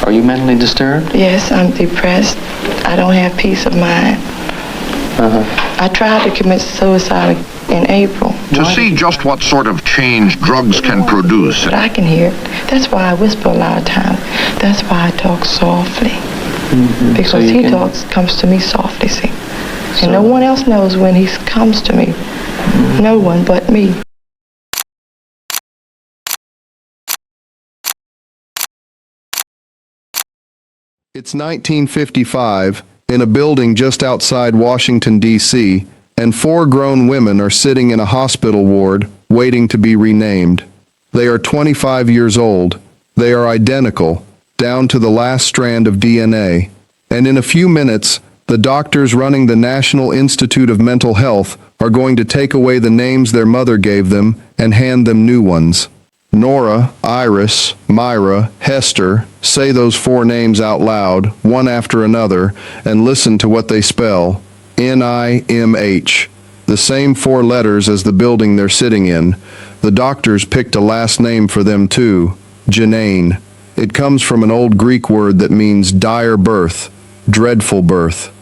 Are you mentally disturbed? Yes, I'm depressed. I don't have peace of mind. I tried to commit suicide in April. To see just what sort of change drugs can produce. But I can hear it. That's why I whisper a lot of times. That's why I talk softly. Because so comes to me softly, see. And no one else knows when he comes to me. No one but me. It's 1955, in a building just outside Washington, D.C., and 4 grown women are sitting in a hospital ward, waiting to be renamed. They are 25 years old. They are identical, down to the last strand of DNA. And in a few minutes, the doctors running the National Institute of Mental Health are going to take away the names their mother gave them and hand them new ones. Nora, Iris, Myra, Hester, say those 4 names out loud, one after another, and listen to what they spell. N-I-M-H. The same 4 letters as the building they're sitting in. The doctors picked a last name for them too, Genain. It comes from an old Greek word that means dire birth, dreadful birth.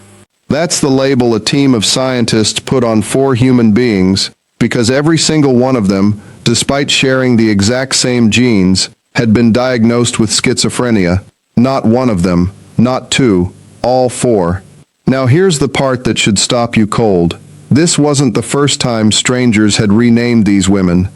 That's the label a team of scientists put on 4 human beings, because every single one of them, despite sharing the exact same genes, had been diagnosed with schizophrenia. Not one of them, not 2, all 4. Now here's the part that should stop you cold. This wasn't the first time strangers had renamed these women.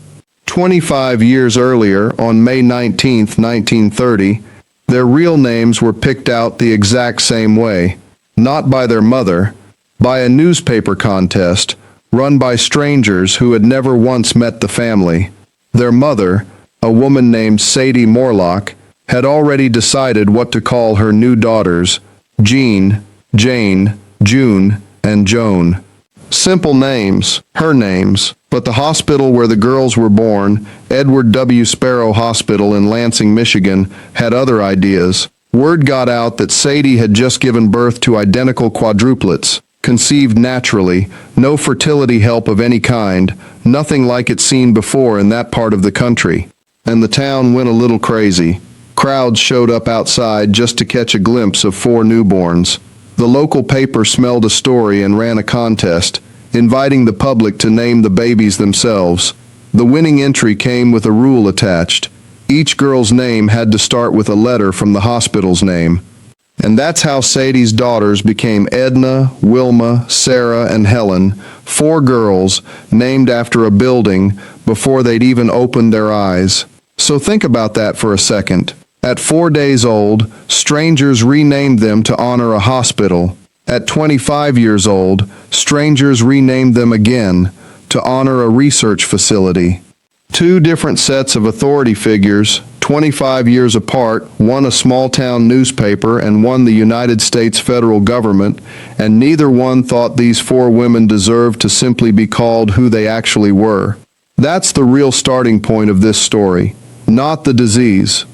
25 years earlier, on May 19, 1930, their real names were picked out the exact same way. Not by their mother, by a newspaper contest run by strangers who had never once met the family. Their mother, a woman named Sadie Morlock, had already decided what to call her new daughters, Jean, Jane, June, and Joan. Simple names, her names, but the hospital where the girls were born, Edward W. Sparrow Hospital in Lansing, Michigan, had other ideas. Word got out that Sadie had just given birth to identical quadruplets, conceived naturally, no fertility help of any kind, nothing like it's seen before in that part of the country. And the town went a little crazy. Crowds showed up outside just to catch a glimpse of 4 newborns. The local paper smelled a story and ran a contest, inviting the public to name the babies themselves. The winning entry came with a rule attached. Each girl's name had to start with a letter from the hospital's name. And that's how Sadie's daughters became Edna, Wilma, Sarah, and Helen, 4 girls named after a building before they'd even opened their eyes. So think about that for a second. At 4 days old, strangers renamed them to honor a hospital. At 25 years old, strangers renamed them again to honor a research facility. 2 different sets of authority figures, 25 years apart, one a small-town newspaper and one the United States federal government, and neither one thought these 4 women deserved to simply be called who they actually were. That's the real starting point of this story, not the disease.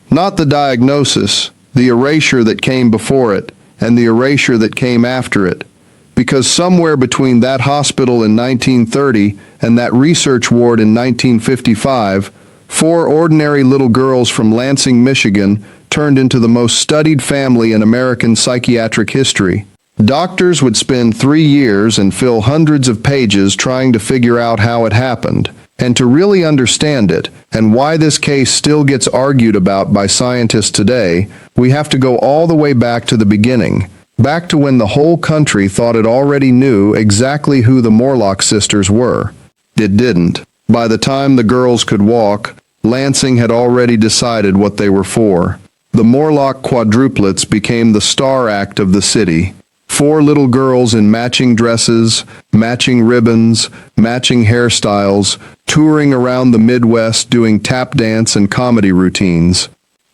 Not the diagnosis, the erasure that came before it, and the erasure that came after it. Because somewhere between that hospital in 1930 and that research ward in 1955, 4 ordinary little girls from Lansing, Michigan, turned into the most studied family in American psychiatric history. Doctors would spend 3 years and fill hundreds of pages trying to figure out how it happened. And to really understand it, and why this case still gets argued about by scientists today, we have to go all the way back to the beginning, back to when the whole country thought it already knew exactly who the Morlock sisters were. It didn't. By the time the girls could walk, Lansing had already decided what they were for. The Morlock quadruplets became the star act of the city. 4 little girls in matching dresses, matching ribbons, matching hairstyles, touring around the Midwest doing tap dance and comedy routines.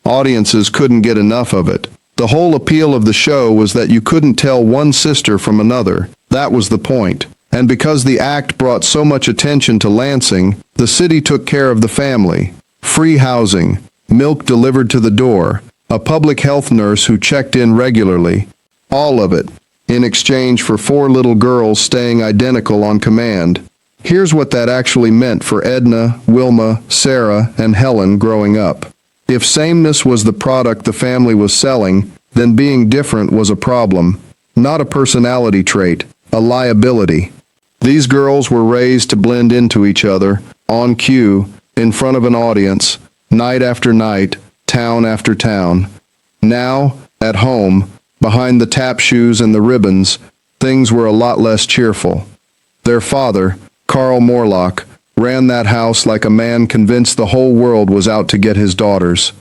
Audiences couldn't get enough of it. The whole appeal of the show was that you couldn't tell one sister from another. That was the point. And because the act brought so much attention to Lansing, the city took care of the family. Free housing, milk delivered to the door, a public health nurse who checked in regularly. All of it, in exchange for 4 little girls staying identical on command. Here's what that actually meant for Edna, Wilma, Sarah, and Helen growing up. If sameness was the product the family was selling, then being different was a problem, not a personality trait, a liability. These girls were raised to blend into each other, on cue, in front of an audience, night after night, town after town. Now, at home, behind the tap shoes and the ribbons, things were a lot less cheerful. Their father, Carl Morlock, ran that house like a man convinced the whole world was out to get his daughters.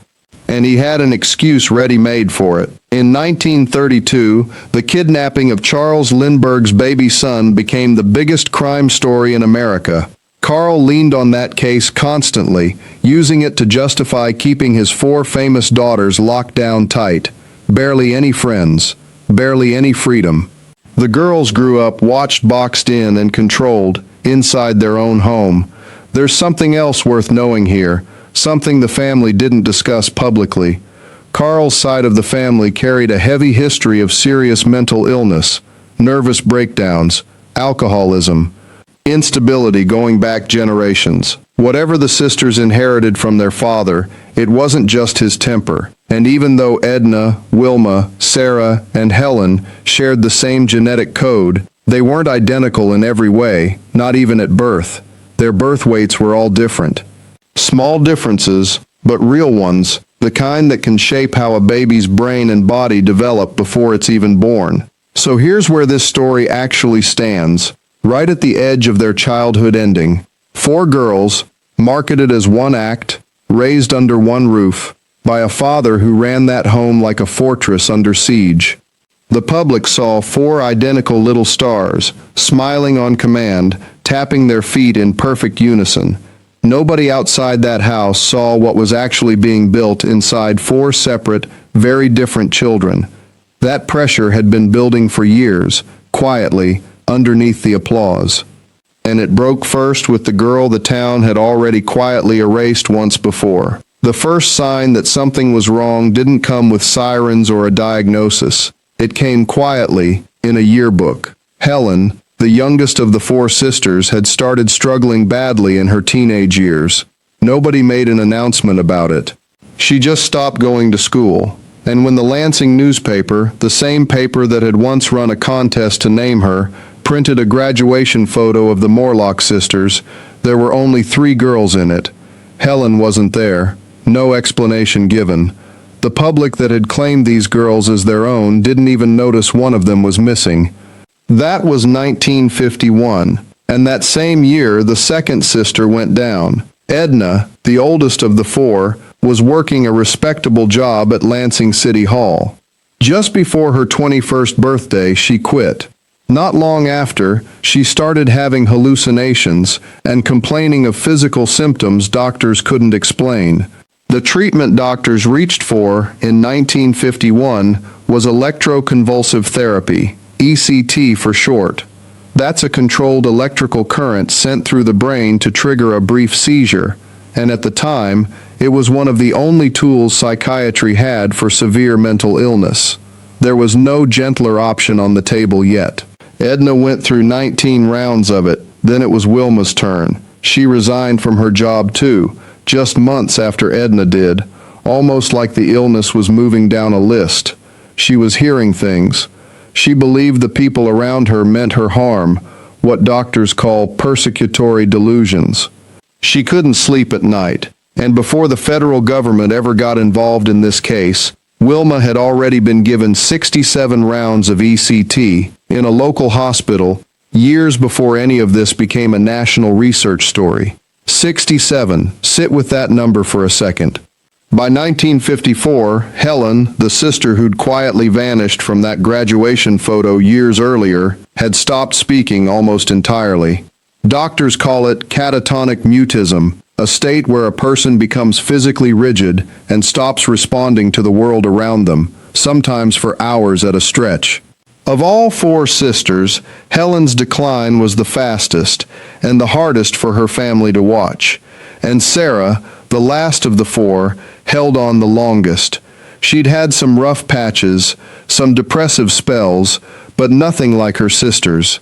And he had an excuse ready-made for it. In 1932, the kidnapping of Charles Lindbergh's baby son became the biggest crime story in America. Carl leaned on that case constantly, using it to justify keeping his 4 famous daughters locked down tight. Barely any friends, barely any freedom. The girls grew up watched, boxed in, and controlled, inside their own home. There's something else worth knowing here, something the family didn't discuss publicly. Carl's side of the family carried a heavy history of serious mental illness, nervous breakdowns, alcoholism, instability going back generations. Whatever the sisters inherited from their father, it wasn't just his temper. And even though Edna, Wilma, Sarah, and Helen shared the same genetic code, they weren't identical in every way, not even at birth. Their birth weights were all different. Small differences, but real ones, the kind that can shape how a baby's brain and body develop before it's even born. So here's where this story actually stands, right at the edge of their childhood ending. 4 girls, marketed as one act, raised under one roof, by a father who ran that home like a fortress under siege. The public saw 4 identical little stars, smiling on command, tapping their feet in perfect unison. Nobody outside that house saw what was actually being built inside 4 separate, very different children. That pressure had been building for years, quietly, underneath the applause. And it broke first with the girl the town had already quietly erased once before. The first sign that something was wrong didn't come with sirens or a diagnosis. It came quietly, in a yearbook. Helen, the youngest of the 4 sisters, had started struggling badly in her teenage years. Nobody made an announcement about it. She just stopped going to school. And when the Lansing newspaper, the same paper that had once run a contest to name her, printed a graduation photo of the Morlock sisters, there were only 3 girls in it. Helen wasn't there. No explanation given. The public that had claimed these girls as their own didn't even notice one of them was missing. That was 1951, and that same year the second sister went down. Edna, the oldest of the 4, was working a respectable job at Lansing City Hall. Just before her 21st birthday, she quit. Not long after, she started having hallucinations and complaining of physical symptoms doctors couldn't explain. The treatment doctors reached for, in 1951, was electroconvulsive therapy, ECT for short. That's a controlled electrical current sent through the brain to trigger a brief seizure, and at the time, it was one of the only tools psychiatry had for severe mental illness. There was no gentler option on the table yet. Edna went through 19 rounds of it, then it was Wilma's turn. She resigned from her job too, just months after Edna did, almost like the illness was moving down a list. She was hearing things. She believed the people around her meant her harm, what doctors call persecutory delusions. She couldn't sleep at night, and before the federal government ever got involved in this case, Wilma had already been given 67 rounds of ECT in a local hospital years before any of this became a national research story. 67. Sit with that number for a second. By 1954, Helen, the sister who'd quietly vanished from that graduation photo years earlier, had stopped speaking almost entirely. Doctors call it catatonic mutism, a state where a person becomes physically rigid and stops responding to the world around them, sometimes for hours at a stretch. Of all 4 sisters, Helen's decline was the fastest and the hardest for her family to watch. And Sarah, the last of the 4, held on the longest. She'd had some rough patches, some depressive spells, but nothing like her sisters.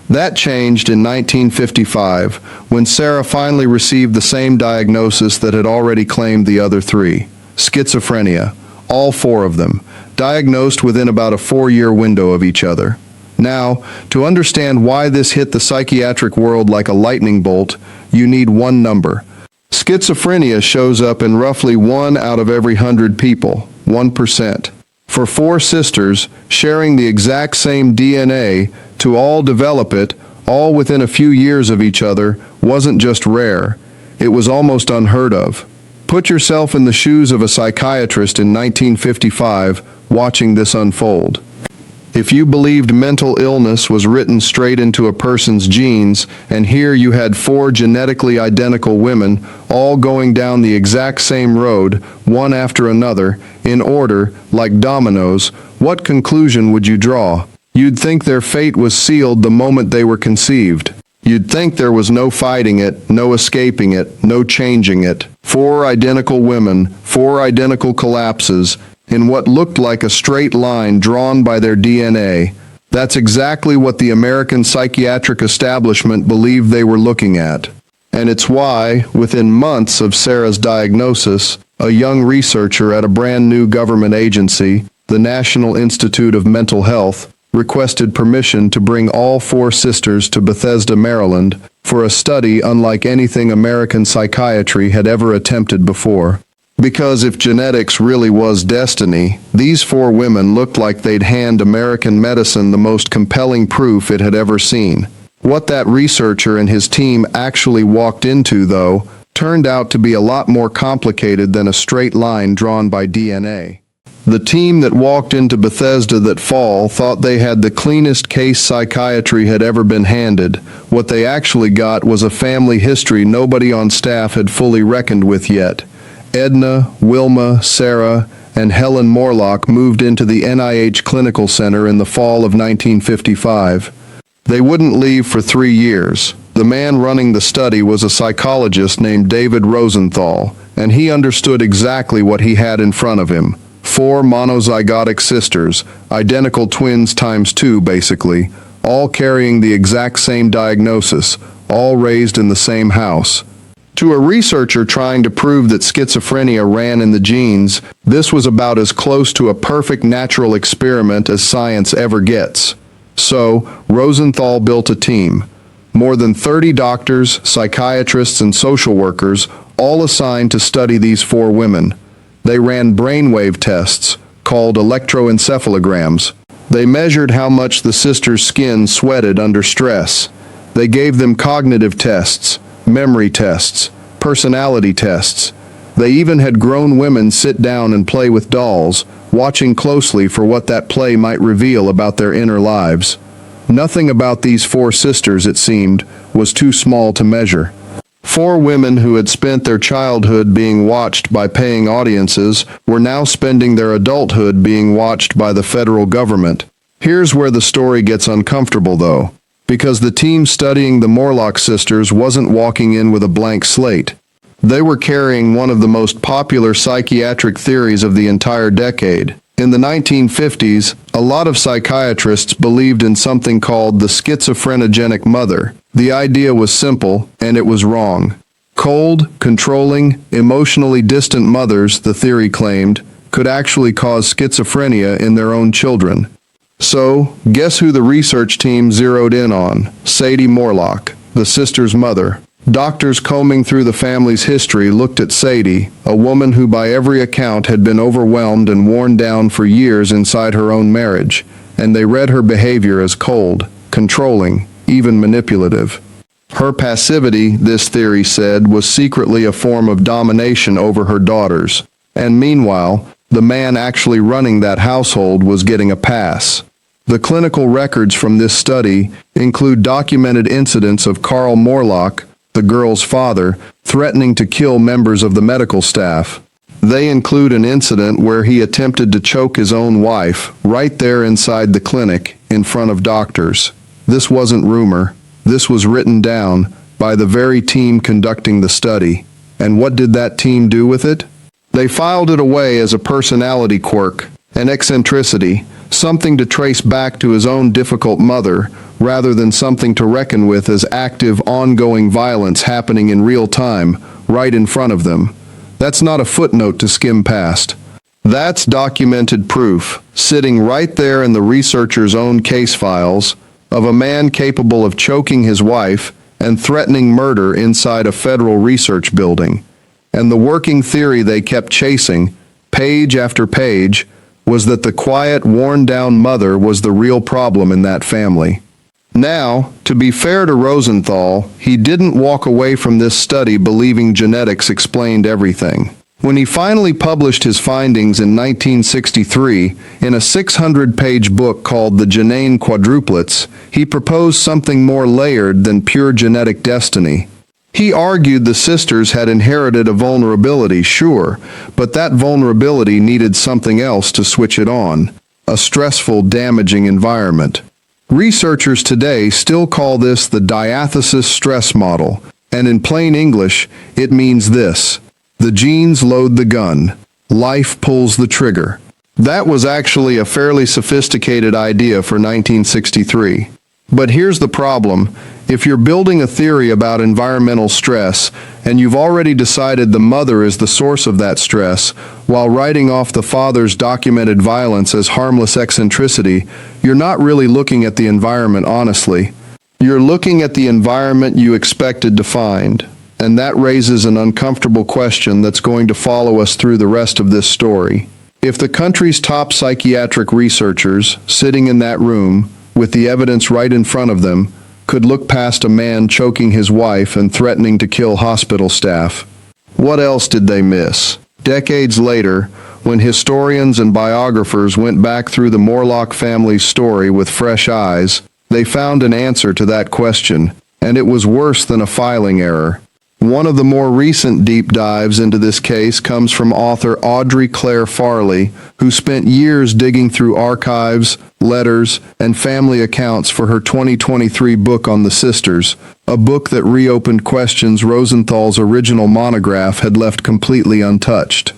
That changed in 1955, when Sarah finally received the same diagnosis that had already claimed the other three: schizophrenia, all four of them, diagnosed within about a 4-year window of each other. Now, to understand why this hit the psychiatric world like a lightning bolt, you need one number. Schizophrenia shows up in roughly 1 out of every 100 people, 1%. For 4 sisters, sharing the exact same DNA, to all develop it, all within a few years of each other, wasn't just rare. It was almost unheard of. Put yourself in the shoes of a psychiatrist in 1955, watching this unfold. If you believed mental illness was written straight into a person's genes, and here you had 4 genetically identical women, all going down the exact same road, one after another, in order, like dominoes, what conclusion would you draw? You'd think their fate was sealed the moment they were conceived. You'd think there was no fighting it, no escaping it, no changing it. 4 identical women, 4 identical collapses, in what looked like a straight line drawn by their DNA. That's exactly what the American psychiatric establishment believed they were looking at. And it's why, within months of Sarah's diagnosis, a young researcher at a brand new government agency, the National Institute of Mental Health, requested permission to bring all 4 sisters to Bethesda, Maryland, for a study unlike anything American psychiatry had ever attempted before. Because if genetics really was destiny, these 4 women looked like they'd hand American medicine the most compelling proof it had ever seen. What that researcher and his team actually walked into, though, turned out to be a lot more complicated than a straight line drawn by DNA. The team that walked into Bethesda that fall thought they had the cleanest case psychiatry had ever been handed. What they actually got was a family history nobody on staff had fully reckoned with yet. Edna, Wilma, Sarah, and Helen Morlock moved into the NIH Clinical Center in the fall of 1955. They wouldn't leave for 3 years. The man running the study was a psychologist named David Rosenthal, and he understood exactly what he had in front of him. 4 monozygotic sisters, identical twins times 2 basically, all carrying the exact same diagnosis, all raised in the same house. To a researcher trying to prove that schizophrenia ran in the genes, this was about as close to a perfect natural experiment as science ever gets. So, Rosenthal built a team. More than 30 doctors, psychiatrists, and social workers, all assigned to study these 4 women. They ran brainwave tests, called electroencephalograms. They measured how much the sisters' skin sweated under stress. They gave them cognitive tests, memory tests, personality tests. They even had grown women sit down and play with dolls, watching closely for what that play might reveal about their inner lives. Nothing about these 4 sisters, it seemed, was too small to measure. 4 women who had spent their childhood being watched by paying audiences were now spending their adulthood being watched by the federal government. Here's where the story gets uncomfortable, though, because the team studying the Morlock sisters wasn't walking in with a blank slate. They were carrying one of the most popular psychiatric theories of the entire decade. In the 1950s, a lot of psychiatrists believed in something called the schizophrenogenic mother. The idea was simple, and it was wrong. Cold, controlling, emotionally distant mothers, the theory claimed, could actually cause schizophrenia in their own children. So, guess who the research team zeroed in on? Sadie Morlock, the sister's mother. Doctors combing through the family's history looked at Sadie, a woman who by every account had been overwhelmed and worn down for years inside her own marriage, and they read her behavior as cold, controlling, even manipulative. Her passivity, this theory said, was secretly a form of domination over her daughters, and meanwhile, the man actually running that household was getting a pass. The clinical records from this study include documented incidents of Carl Morlock, the girl's father, threatening to kill members of the medical staff. They include an incident where he attempted to choke his own wife right there inside the clinic in front of doctors. This wasn't rumor. This was written down by the very team conducting the study. And what did that team do with it? They filed it away as a personality quirk, an eccentricity, something to trace back to his own difficult mother, rather than something to reckon with as active, ongoing violence happening in real time, right in front of them. That's not a footnote to skim past. That's documented proof, sitting right there in the researcher's own case files, of a man capable of choking his wife and threatening murder inside a federal research building. And the working theory they kept chasing, page after page, was that the quiet, worn-down mother was the real problem in that family. Now, to be fair to Rosenthal, he didn't walk away from this study believing genetics explained everything. When he finally published his findings in 1963 in a 600-page book called The Genain Quadruplets, he proposed something more layered than pure genetic destiny. He argued the sisters had inherited a vulnerability, sure, but that vulnerability needed something else to switch it on, a stressful, damaging environment. Researchers today still call this the diathesis stress model, and in plain English, it means this: the genes load the gun, life pulls the trigger. That was actually a fairly sophisticated idea for 1963. But here's the problem. If you're building a theory about environmental stress, and you've already decided the mother is the source of that stress, while writing off the father's documented violence as harmless eccentricity, you're not really looking at the environment honestly. You're looking at the environment you expected to find. And that raises an uncomfortable question that's going to follow us through the rest of this story. If the country's top psychiatric researchers, sitting in that room, with the evidence right in front of them, could look past a man choking his wife and threatening to kill hospital staff, what else did they miss? Decades later, when historians and biographers went back through the Morlock family's story with fresh eyes, they found an answer to that question, and it was worse than a filing error. One of the more recent deep dives into this case comes from author Audrey Clare Farley, who spent years digging through archives, letters, and family accounts for her 2023 book on the sisters, a book that reopened questions Rosenthal's original monograph had left completely untouched.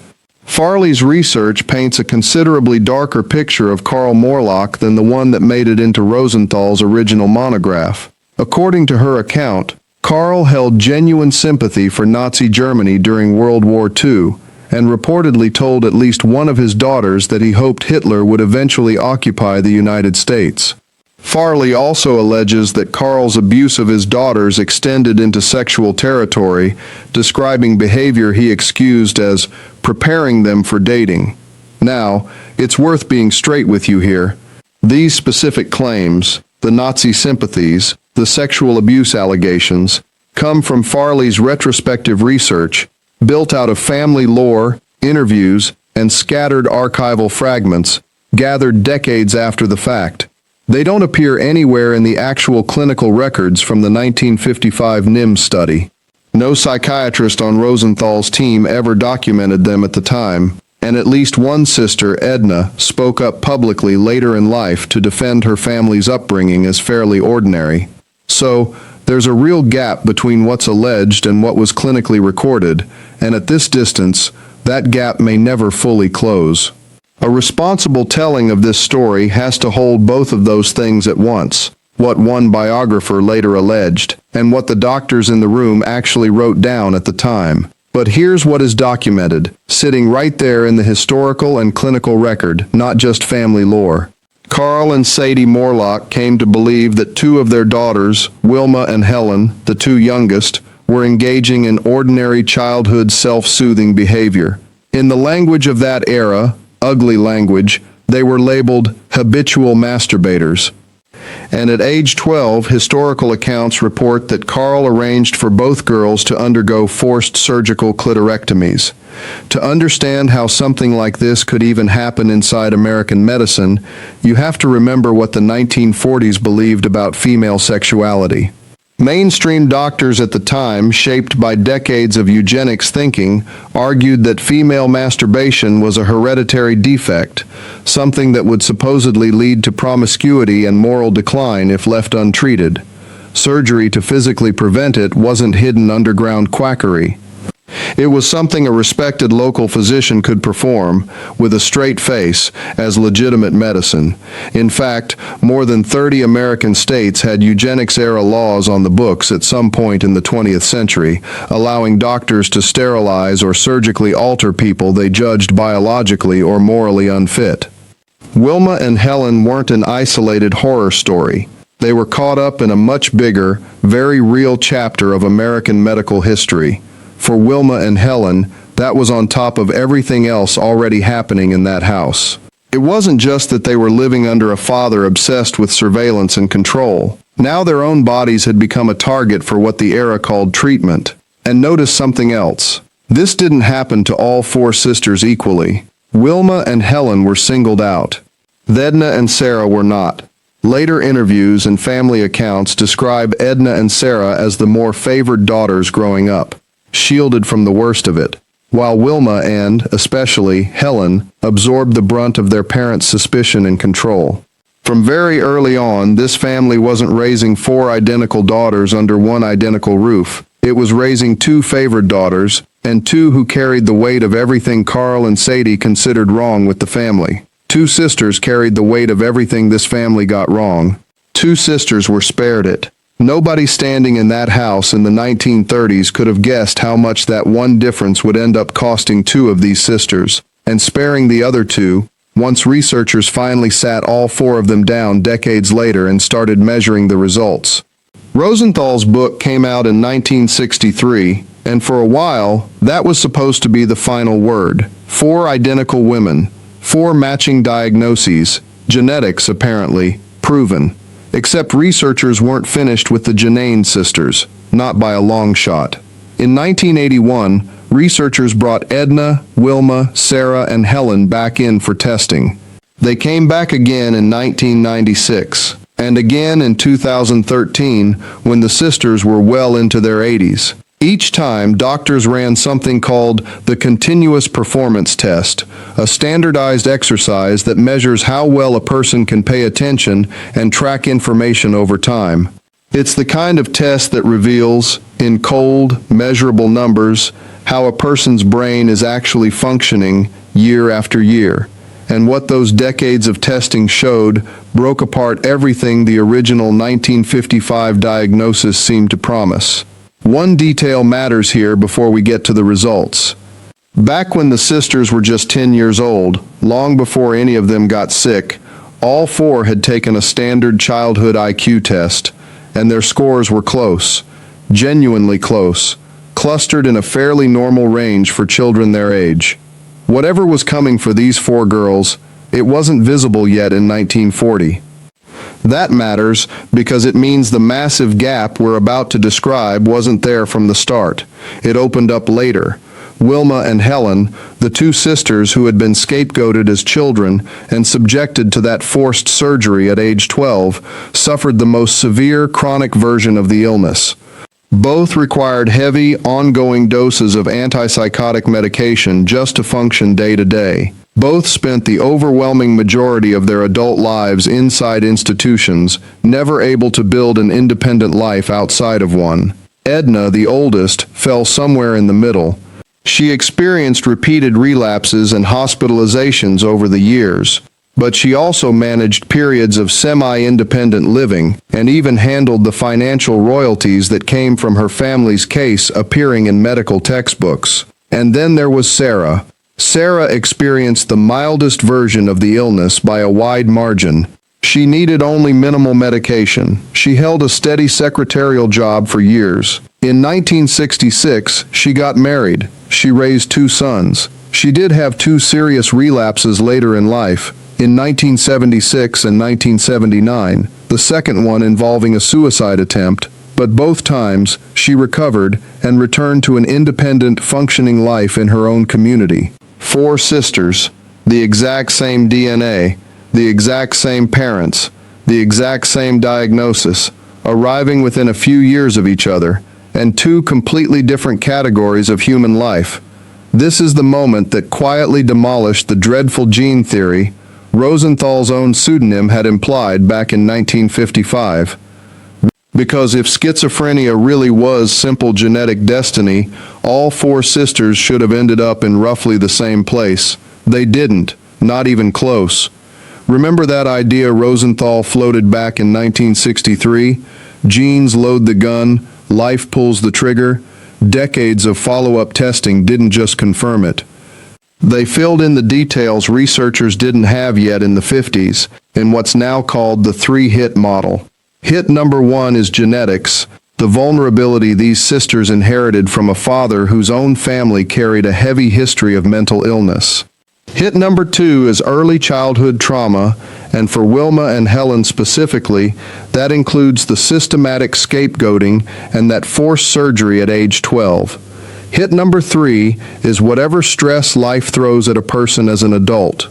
Farley's research paints a considerably darker picture of Carl Morlock than the one that made it into Rosenthal's original monograph. According to her account, Carl held genuine sympathy for Nazi Germany during World War II, and reportedly told at least one of his daughters that he hoped Hitler would eventually occupy the United States. Farley also alleges that Carl's abuse of his daughters extended into sexual territory, describing behavior he excused as preparing them for dating. Now, it's worth being straight with you here. These specific claims, the Nazi sympathies, the sexual abuse allegations, come from Farley's retrospective research, built out of family lore, interviews, and scattered archival fragments, gathered decades after the fact. They don't appear anywhere in the actual clinical records from the 1955 NIMS study. No psychiatrist on Rosenthal's team ever documented them at the time, and at least one sister, Edna, spoke up publicly later in life to defend her family's upbringing as fairly ordinary. So, there's a real gap between what's alleged and what was clinically recorded, and at this distance, that gap may never fully close. A responsible telling of this story has to hold both of those things at once, what one biographer later alleged, and what the doctors in the room actually wrote down at the time. But here's what is documented, sitting right there in the historical and clinical record, not just family lore. Carl and Sadie Morlock came to believe that two of their daughters, Wilma and Helen, the two youngest, were engaging in ordinary childhood self-soothing behavior. In the language of that era, ugly language, they were labeled habitual masturbators. And at age 12, historical accounts report that Carl arranged for both girls to undergo forced surgical clitorectomies. To understand how something like this could even happen inside American medicine, you have to remember what the 1940s believed about female sexuality. Mainstream doctors at the time, shaped by decades of eugenics thinking, argued that female masturbation was a hereditary defect, something that would supposedly lead to promiscuity and moral decline if left untreated. Surgery to physically prevent it wasn't hidden underground quackery. It was something a respected local physician could perform with a straight face as legitimate medicine. In fact, more than 30 American states had eugenics-era laws on the books at some point in the 20th century, allowing doctors to sterilize or surgically alter people they judged biologically or morally unfit. Wilma and Helen weren't an isolated horror story. They were caught up in a much bigger, very real chapter of American medical history. For Wilma and Helen, that was on top of everything else already happening in that house. It wasn't just that they were living under a father obsessed with surveillance and control. Now their own bodies had become a target for what the era called treatment. And notice something else. This didn't happen to all four sisters equally. Wilma and Helen were singled out. Edna and Sarah were not. Later interviews and family accounts describe Edna and Sarah as the more favored daughters growing up, shielded from the worst of it, while Wilma and, especially, Helen absorbed the brunt of their parents' suspicion and control. From very early on, this family wasn't raising four identical daughters under one identical roof. It was raising two favored daughters, and two who carried the weight of everything Carl and Sadie considered wrong with the family. Two sisters carried the weight of everything this family got wrong. Two sisters were spared it. Nobody standing in that house in the 1930s could have guessed how much that one difference would end up costing two of these sisters, and sparing the other two, once researchers finally sat all four of them down decades later and started measuring the results. Rosenthal's book came out in 1963, and for a while, that was supposed to be the final word. Four identical women, four matching diagnoses, genetics apparently, proven. Except researchers weren't finished with the Genain sisters, not by a long shot. In 1981, researchers brought Edna, Wilma, Sarah, and Helen back in for testing. They came back again in 1996, and again in 2013 when the sisters were well into their 80s. Each time, doctors ran something called the Continuous Performance Test, a standardized exercise that measures how well a person can pay attention and track information over time. It's the kind of test that reveals, in cold, measurable numbers, how a person's brain is actually functioning year after year. And what those decades of testing showed broke apart everything the original 1955 diagnosis seemed to promise. One detail matters here before we get to the results. Back when the sisters were just 10 years old, long before any of them got sick, all four had taken a standard childhood IQ test, and their scores were close, genuinely close, clustered in a fairly normal range for children their age. Whatever was coming for these four girls, it wasn't visible yet in 1940. That matters because it means the massive gap we're about to describe wasn't there from the start. It opened up later. Wilma and Helen, the two sisters who had been scapegoated as children and subjected to that forced surgery at age 12, suffered the most severe chronic version of the illness. Both required heavy, ongoing doses of antipsychotic medication just to function day to day. Both spent the overwhelming majority of their adult lives inside institutions, never able to build an independent life outside of one. Edna, the oldest, fell somewhere in the middle. She experienced repeated relapses and hospitalizations over the years, but she also managed periods of semi-independent living and even handled the financial royalties that came from her family's case appearing in medical textbooks. And then there was Sarah. Sarah experienced the mildest version of the illness by a wide margin. She needed only minimal medication. She held a steady secretarial job for years. In 1966, she got married. She raised two sons. She did have two serious relapses later in life, in 1976 and 1979, the second one involving a suicide attempt, but both times she recovered and returned to an independent, functioning life in her own community. Four sisters, the exact same DNA, the exact same parents, the exact same diagnosis, arriving within a few years of each other, and two completely different categories of human life. This is the moment that quietly demolished the dreadful gene theory Rosenthal's own pseudonym had implied back in 1955. Because if schizophrenia really was simple genetic destiny, all four sisters should have ended up in roughly the same place. They didn't, not even close. Remember that idea Rosenthal floated back in 1963? Genes load the gun, life pulls the trigger. Decades of follow-up testing didn't just confirm it. They filled in the details researchers didn't have yet in the 50s, in what's now called the three-hit model. Hit number one is genetics, the vulnerability these sisters inherited from a father whose own family carried a heavy history of mental illness. Hit number two is early childhood trauma, and for Wilma and Helen specifically, that includes the systematic scapegoating and that forced surgery at age 12. Hit number three is whatever stress life throws at a person as an adult.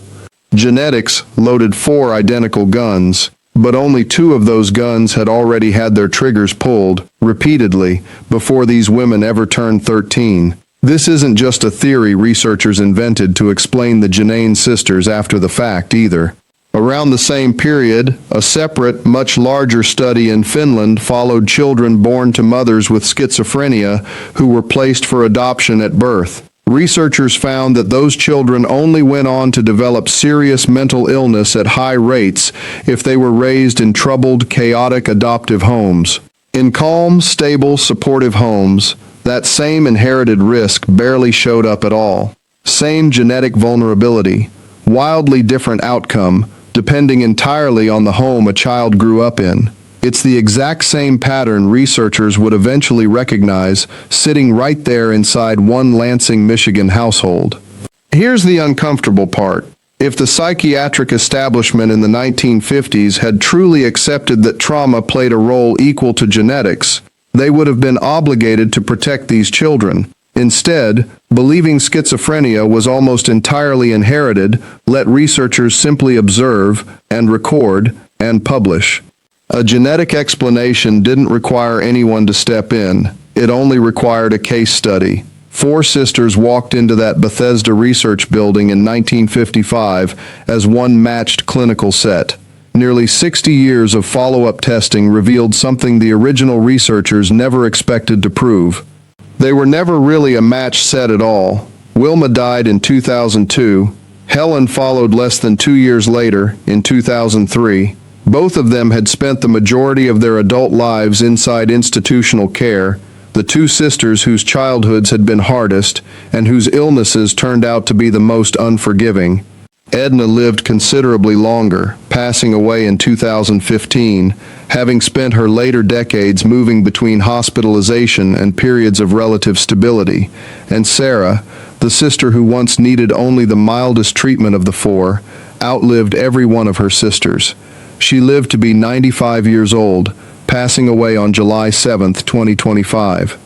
Genetics loaded four identical guns, but only two of those guns had already had their triggers pulled, repeatedly, before these women ever turned 13. This isn't just a theory researchers invented to explain the Genain sisters after the fact either. Around the same period, a separate, much larger study in Finland followed children born to mothers with schizophrenia who were placed for adoption at birth. Researchers found that those children only went on to develop serious mental illness at high rates if they were raised in troubled, chaotic adoptive homes. In calm, stable, supportive homes, that same inherited risk barely showed up at all. Same genetic vulnerability, wildly different outcome, depending entirely on the home a child grew up in. It's the exact same pattern researchers would eventually recognize sitting right there inside one Lansing, Michigan household. Here's the uncomfortable part. If the psychiatric establishment in the 1950s had truly accepted that trauma played a role equal to genetics, they would have been obligated to protect these children. Instead, believing schizophrenia was almost entirely inherited, let researchers simply observe and record and publish. A genetic explanation didn't require anyone to step in. It only required a case study. Four sisters walked into that Bethesda research building in 1955 as one matched clinical set. Nearly 60 years of follow-up testing revealed something the original researchers never expected to prove. They were never really a match set at all. Wilma died in 2002. Helen followed less than 2 years later, in 2003. Both of them had spent the majority of their adult lives inside institutional care, the two sisters whose childhoods had been hardest and whose illnesses turned out to be the most unforgiving. Edna lived considerably longer, passing away in 2015, having spent her later decades moving between hospitalization and periods of relative stability. And Sarah, the sister who once needed only the mildest treatment of the four, outlived every one of her sisters. She lived to be 95 years old, passing away on July 7, 2025.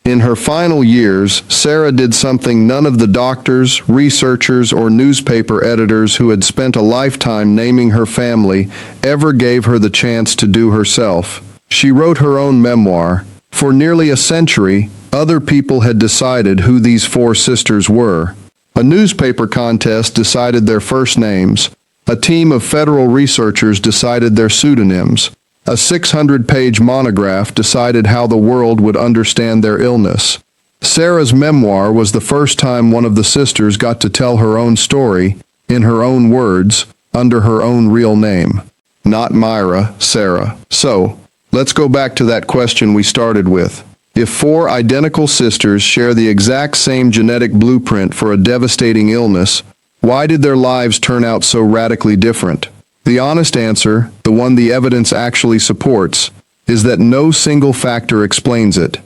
In her final years, Sarah did something none of the doctors, researchers, or newspaper editors who had spent a lifetime naming her family ever gave her the chance to do herself. She wrote her own memoir. For nearly a century, other people had decided who these four sisters were. A newspaper contest decided their first names. A team of federal researchers decided their pseudonyms. A 600-page monograph decided how the world would understand their illness. Sarah's memoir was the first time one of the sisters got to tell her own story, in her own words, under her own real name. Not Myra, Sarah. So, let's go back to that question we started with. If four identical sisters share the exact same genetic blueprint for a devastating illness, why did their lives turn out so radically different? The honest answer, the one the evidence actually supports, is that no single factor explains it.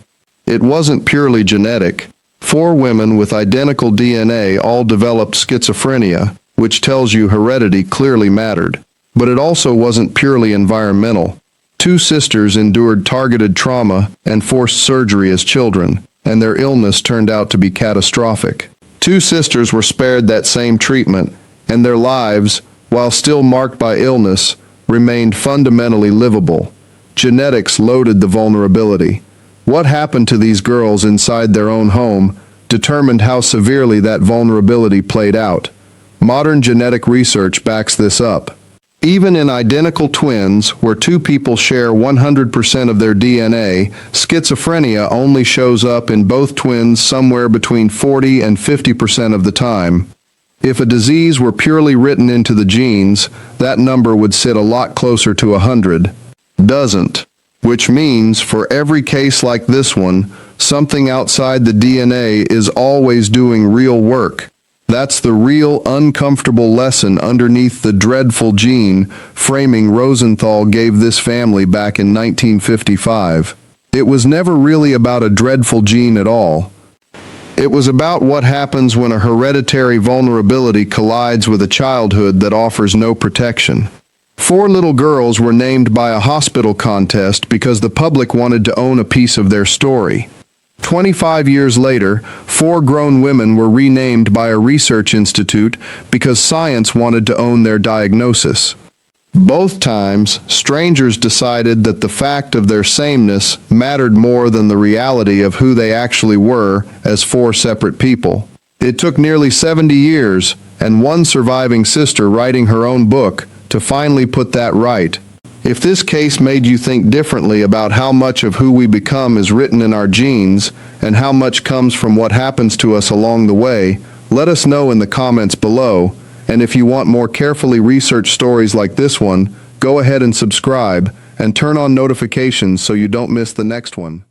It wasn't purely genetic. Four women with identical DNA all developed schizophrenia, which tells you heredity clearly mattered. But it also wasn't purely environmental. Two sisters endured targeted trauma and forced surgery as children, and their illness turned out to be catastrophic. Two sisters were spared that same treatment, and their lives, while still marked by illness, remained fundamentally livable. Genetics loaded the vulnerability. What happened to these girls inside their own home determined how severely that vulnerability played out. Modern genetic research backs this up. Even in identical twins, where two people share 100% of their DNA, schizophrenia only shows up in both twins somewhere between 40 and 50% of the time. If a disease were purely written into the genes, that number would sit a lot closer to 100. Doesn't. Which means, for every case like this one, something outside the DNA is always doing real work. That's the real uncomfortable lesson underneath the dreadful gene framing Rosenthal gave this family back in 1955. It was never really about a dreadful gene at all. It was about what happens when a hereditary vulnerability collides with a childhood that offers no protection. 4 little girls were named by a hospital contest because the public wanted to own a piece of their story. 25 years later, 4 grown women were renamed by a research institute because science wanted to own their diagnosis. Both times, strangers decided that the fact of their sameness mattered more than the reality of who they actually were as 4 separate people. It took nearly 70 years, and one surviving sister writing her own book, to finally put that right. If this case made you think differently about how much of who we become is written in our genes, and how much comes from what happens to us along the way, let us know in the comments below, and if you want more carefully researched stories like this one, go ahead and subscribe, and turn on notifications so you don't miss the next one.